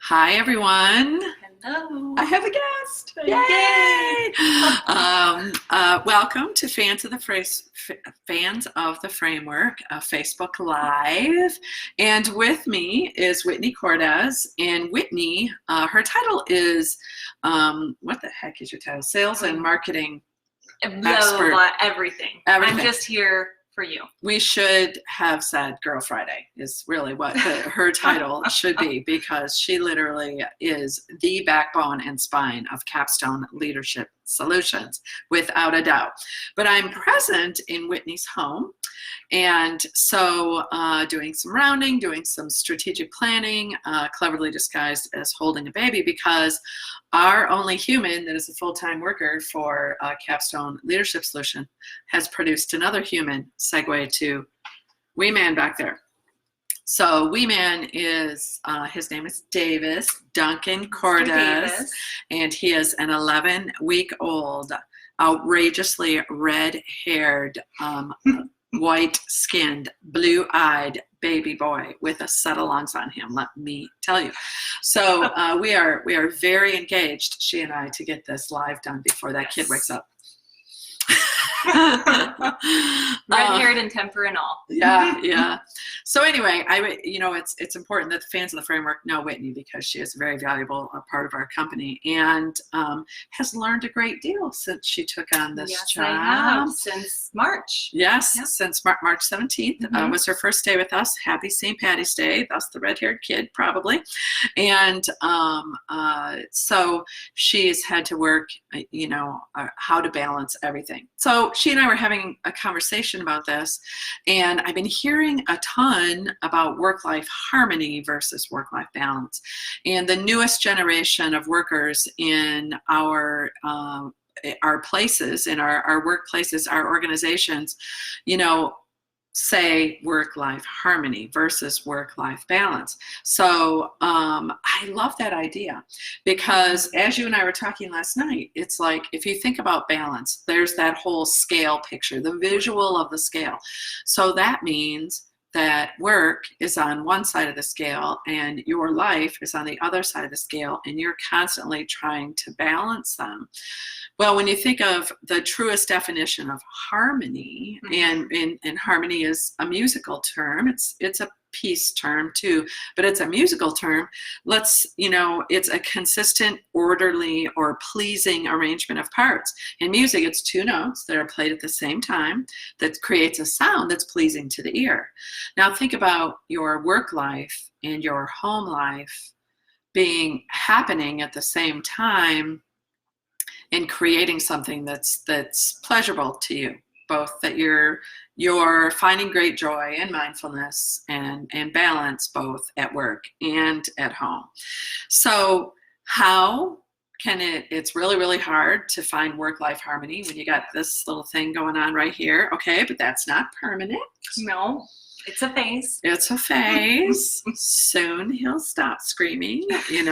Hi, everyone. Hello. I have a guest. Yay! Welcome to Fans of the Framework, Facebook Live. And with me is Whitney Cortez. And Whitney, her title is, what the heck is your title? Sales and Marketing Blah, blah, Expert. blah, everything. Everything. I'm just here for you. We should have said Girl Friday is really what her title should be, because she literally is the backbone and spine of Capstone Leadership Solutions, without a doubt. But I'm present in Whitney's home, and so doing some rounding, doing some strategic planning, cleverly disguised as holding a baby, because our only human that is a full-time worker for Capstone Leadership Solution has produced another human. Segue to Wee Man back there. So Wee Man is, his name is Davis Duncan Cortez, and he is an 11-week-old, outrageously red-haired, white-skinned, blue-eyed baby boy with a set of lungs on him, let me tell you. So we are very engaged, she and I, to get this live done before that kid wakes up. Red-haired and temper and all. Yeah. So anyway, it's important that the fans of the framework know Whitney, because she is a very valuable part of our company, and has learned a great deal since she took on this job. I have, since March. Yes, since March 17th was her first day with us. Happy St. Patty's Day. That's the red-haired kid, probably. And so she's had to work, how to balance everything. So she and I were having a conversation about this, and I've been hearing a ton about work-life harmony versus work-life balance. And the newest generation of workers in our places, in our workplaces, our organizations, say work-life harmony versus work-life balance. So I love that idea, because as you and I were talking last night, it's like, if you think about balance, there's that whole scale picture, the visual of the scale. So that means that work is on one side of the scale and your life is on the other side of the scale, and you're constantly trying to balance them. Well, when you think of the truest definition of harmony, and harmony is a musical term, it's a peace term too, but it's a musical term. It's a consistent, orderly, or pleasing arrangement of parts. In music, it's two notes that are played at the same time that creates a sound that's pleasing to the ear. Now think about your work life and your home life happening at the same time, and creating something that's pleasurable to you, both that you're finding great joy and mindfulness and balance, both at work and at home. So how can it's really, really hard to find work-life harmony when you got this little thing going on right here. Okay, but that's not permanent. No. It's a phase. It's a phase. Soon he'll stop screaming, and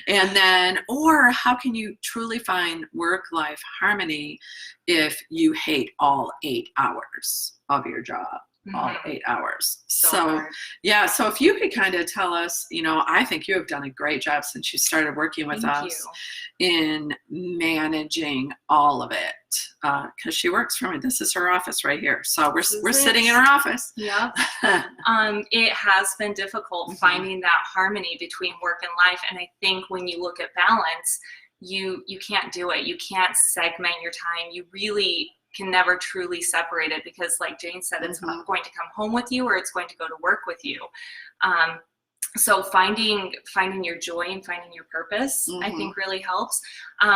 then, or how can you truly find work-life harmony if you hate all 8 hours of your job? All 8 hours. So if you could kind of tell us, I think you have done a great job since you started working with us in managing all of it, because she works for me. This is her office right here. So we're sitting in her office. Yeah. It has been difficult finding that harmony between work and life. And I think when you look at balance, you can't do it. You can't segment your time. You really can never truly separate it, because like Jane said, it's going to come home with you, or it's going to go to work with you. So finding your joy and finding your purpose, I think really helps.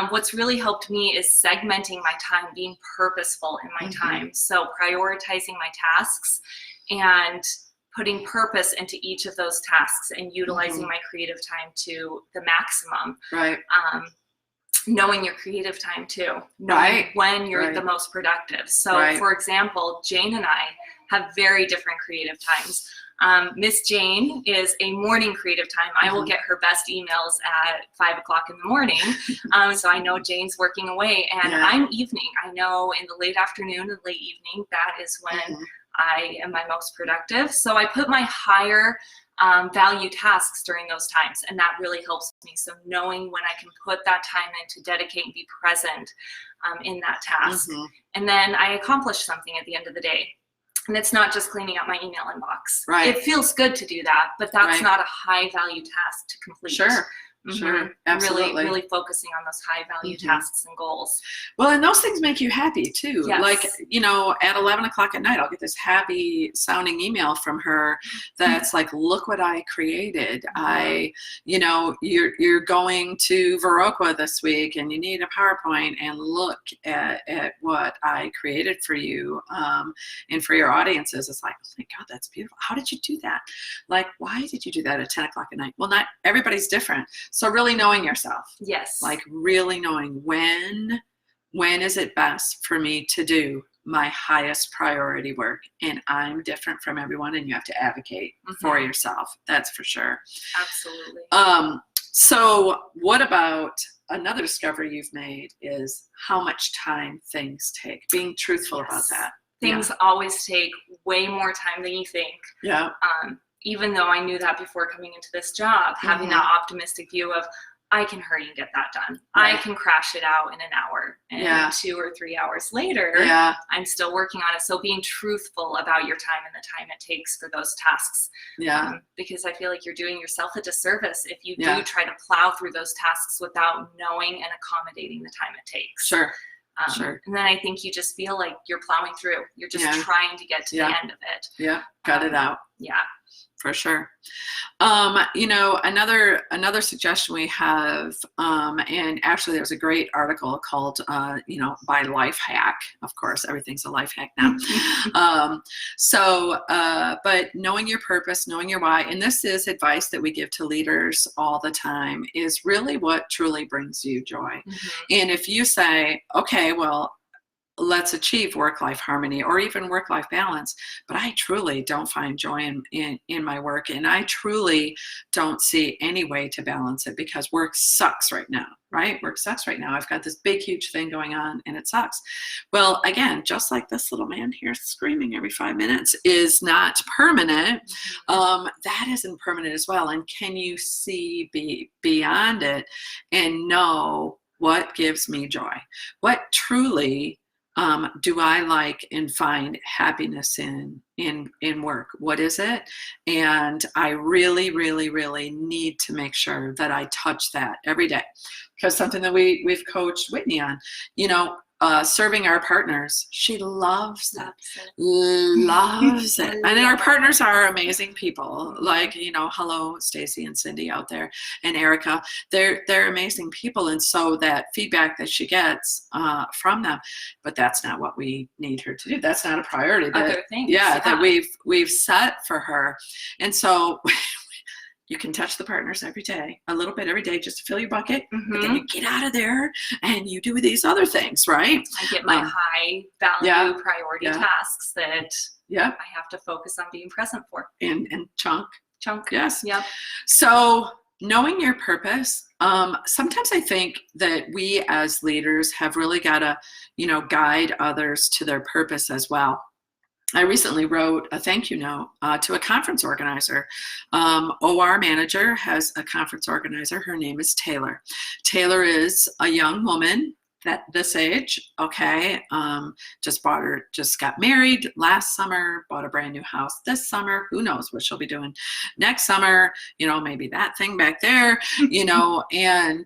What's really helped me is segmenting my time, being purposeful in my time. So prioritizing my tasks and putting purpose into each of those tasks, and utilizing my creative time to the maximum. Right. Knowing your creative time too, knowing when you're the most productive. So for example, Jane and I have very different creative times. Miss Jane is a morning creative time. I will get her best emails at 5 o'clock in the morning. So I know Jane's working away, and I'm evening. I know in the late afternoon and late evening, that is when I am my most productive. So I put my higher value tasks during those times, and that really helps me. So knowing when I can put that time in to dedicate and be present in that task, and then I accomplish something at the end of the day. And it's not just cleaning up my email inbox. Right. It feels good to do that, but that's Right. not a high value task to complete. Sure. Sure, absolutely. Really focusing on those high value tasks and goals. Well, and those things make you happy too. Yes. Like, you know, at 11 o'clock at night, I'll get this happy sounding email from her that's like, look what I created. You know, you're going to Viroqua this week and you need a PowerPoint, and look at what I created for you and for your audiences. It's like, oh my God, that's beautiful. How did you do that? Like, why did you do that at 10 o'clock at night? Well, not everybody's different. So really knowing yourself. Yes. Like really knowing when is it best for me to do my highest priority work, and I'm different from everyone, and you have to advocate for yourself. That's for sure. Absolutely. So what about another discovery you've made is how much time things take, being truthful about that. Things always take way more time than you think. Yeah. Even though I knew that before coming into this job, having that optimistic view of, I can hurry and get that done. Right. I can crash it out in an hour, and 2 or 3 hours later, I'm still working on it. So being truthful about your time and the time it takes for those tasks. Because I feel like you're doing yourself a disservice if you do try to plow through those tasks without knowing and accommodating the time it takes. Sure. And then I think you just feel like you're plowing through. You're just trying to get to the end of it. Yeah. Got it out. Yeah. For sure. You know, another suggestion we have, and actually there's a great article called, you know, by Life Hack. Of course, everything's a life hack now. But knowing your purpose, knowing your why, and this is advice that we give to leaders all the time, is really what truly brings you joy. And if you say, okay, well, let's achieve work-life harmony or even work-life balance, but I truly don't find joy in my work, and I truly don't see any way to balance it because work sucks right now, right? Work sucks right now. I've got this big, huge thing going on and it sucks. Well, again, just like this little man here screaming every 5 minutes is not permanent, that isn't permanent as well. And can you see beyond it and know what gives me joy? What truly do I like and find happiness in work? What is it? And I really, really, really need to make sure that I touch that every day, because something that we've coached Whitney on, you know, serving our partners. She loves that. Loves it. And our partners are amazing people. Like, you know, hello, Stacy and Cindy out there, and Erica. They're amazing people. And so that feedback that she gets from them, but that's not what we need her to do. That's not a priority. Other things. That we've set for her. And so you can touch the partners every day, a little bit every day, just to fill your bucket. But then you get out of there and you do these other things, right? I get my high value priority tasks that I have to focus on being present for. And chunk. Yes. Yep. So knowing your purpose, sometimes I think that we as leaders have really got to, you know, guide others to their purpose as well. I recently wrote a thank you note to a conference organizer. OR manager has a conference organizer. Her name is Taylor. Taylor is a young woman this age, okay, just got married last summer, bought a brand new house this summer. Who knows what she'll be doing next summer, you know, maybe that thing back there, you know, and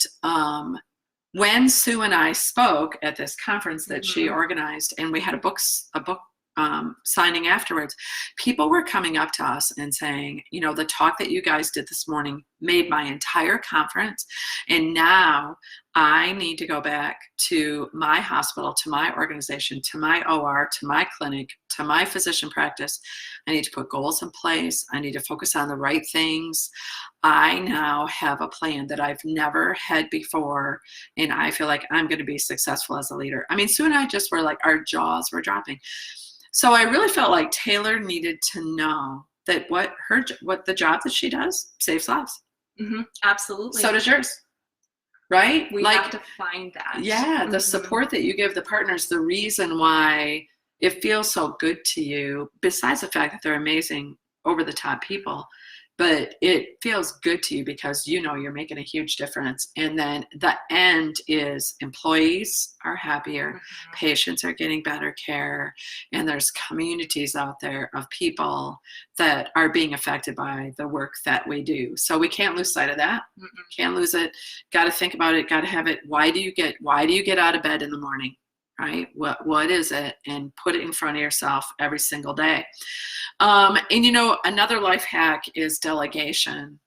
when Sue and I spoke at this conference that she organized, and we had a book signing afterwards, people were coming up to us and saying, you know, the talk that you guys did this morning made my entire conference, and now I need to go back to my hospital, to my organization, to my OR, to my clinic, to my physician practice. I need to put goals in place. I need to focus on the right things. I now have a plan that I've never had before, and I feel like I'm going to be successful as a leader. I mean, Sue and I just were like, our jaws were dropping. So I really felt like Taylor needed to know that what the job that she does saves lives. Absolutely. So does yours, right? We have to find that. Yeah, the support that you give the partners, the reason why it feels so good to you, besides the fact that they're amazing, over-the-top people, but it feels good to you because you know you're making a huge difference. And then the end is employees are happier, patients are getting better care, and there's communities out there of people that are being affected by the work that we do. So we can't lose sight of that. Can't lose it. Got to think about it. Got to have it. Why do you get out of bed in the morning? Right? What is it? And put it in front of yourself every single day. And you know, another life hack is delegation.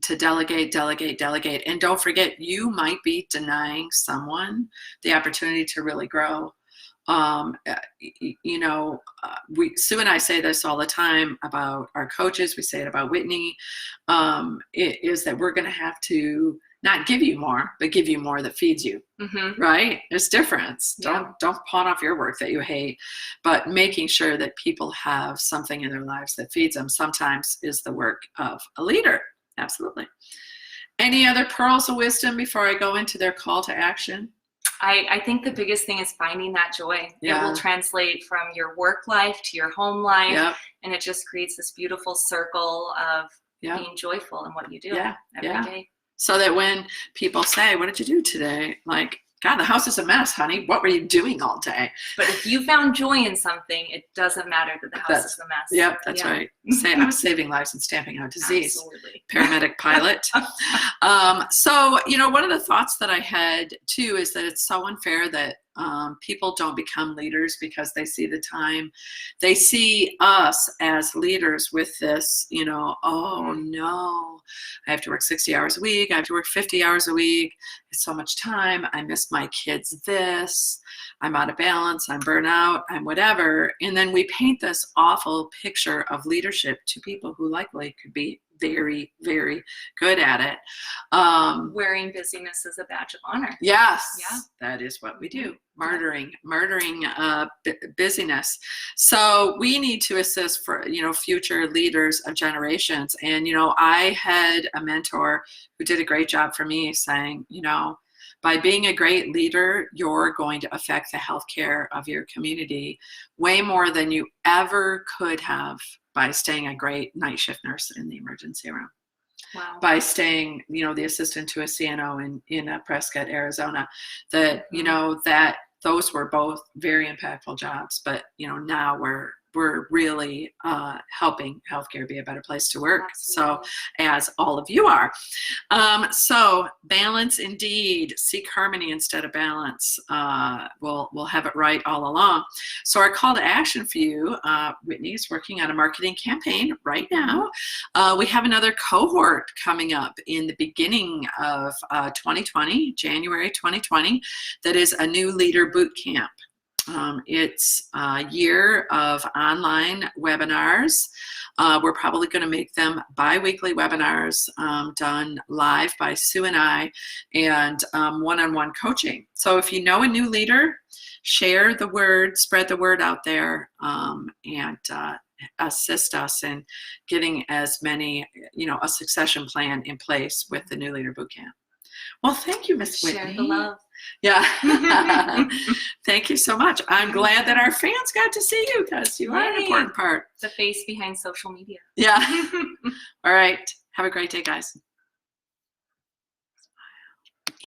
To delegate. And don't forget, you might be denying someone the opportunity to really grow. You know, Sue and I say this all the time about our coaches. We say it about Whitney, is that we're going to have to not give you more, but give you more that feeds you. Right? There's difference. Yeah. Don't pawn off your work that you hate, but making sure that people have something in their lives that feeds them sometimes is the work of a leader. Absolutely. Any other pearls of wisdom before I go into their call to action? I think the biggest thing is finding that joy. Yeah. It will translate from your work life to your home life. Yep. And it just creates this beautiful circle of Yep. being joyful in what you do Yeah. every day. So that when people say, what did you do today? Like, God, the house is a mess, honey. What were you doing all day? But if you found joy in something, it doesn't matter that the house is a mess. Yep, that's right. Say, I was saving lives and stamping out disease. Absolutely. Paramedic pilot. So, you know, one of the thoughts that I had too is that it's so unfair that people don't become leaders because they see the time. They see us as leaders with this, you know, oh no, I have to work 60 hours a week. I have to work 50 hours a week. It's so much time. I miss my kids this. I'm out of balance. I'm burnout. I'm whatever. And then we paint this awful picture of leadership to people who likely could be very, very good at it. Wearing busyness as a badge of honor. Yes, Yeah. That is what we do. Murdering busyness. So we need to assist for, you know, future leaders of generations. And, you know, I had a mentor who did a great job for me saying, you know, by being a great leader, you're going to affect the healthcare of your community way more than you ever could have by staying a great night shift nurse in the emergency room. Wow. By staying, you know, the assistant to a CNO in Prescott, Arizona, that, you know, that those were both very impactful jobs, but, you know, now we're really helping healthcare be a better place to work. Absolutely. So as all of you are. So balance indeed, seek harmony instead of balance. We'll have it right all along. So our call to action for you, Whitney is working on a marketing campaign right now. We have another cohort coming up in the beginning of 2020, January 2020, that is a new leader boot camp. It's a year of online webinars. We're probably going to make them bi-weekly webinars done live by Sue and I, and one-on-one coaching. So if you know a new leader, share the word, spread the word out there, and assist us in getting as many, you know, a succession plan in place with the new leader bootcamp. Well, thank you, Miss Whitney. Share the love. Yeah. Thank you so much. I'm glad that our fans got to see you because you are an important part. The face behind social media. Yeah. All right. Have a great day, guys.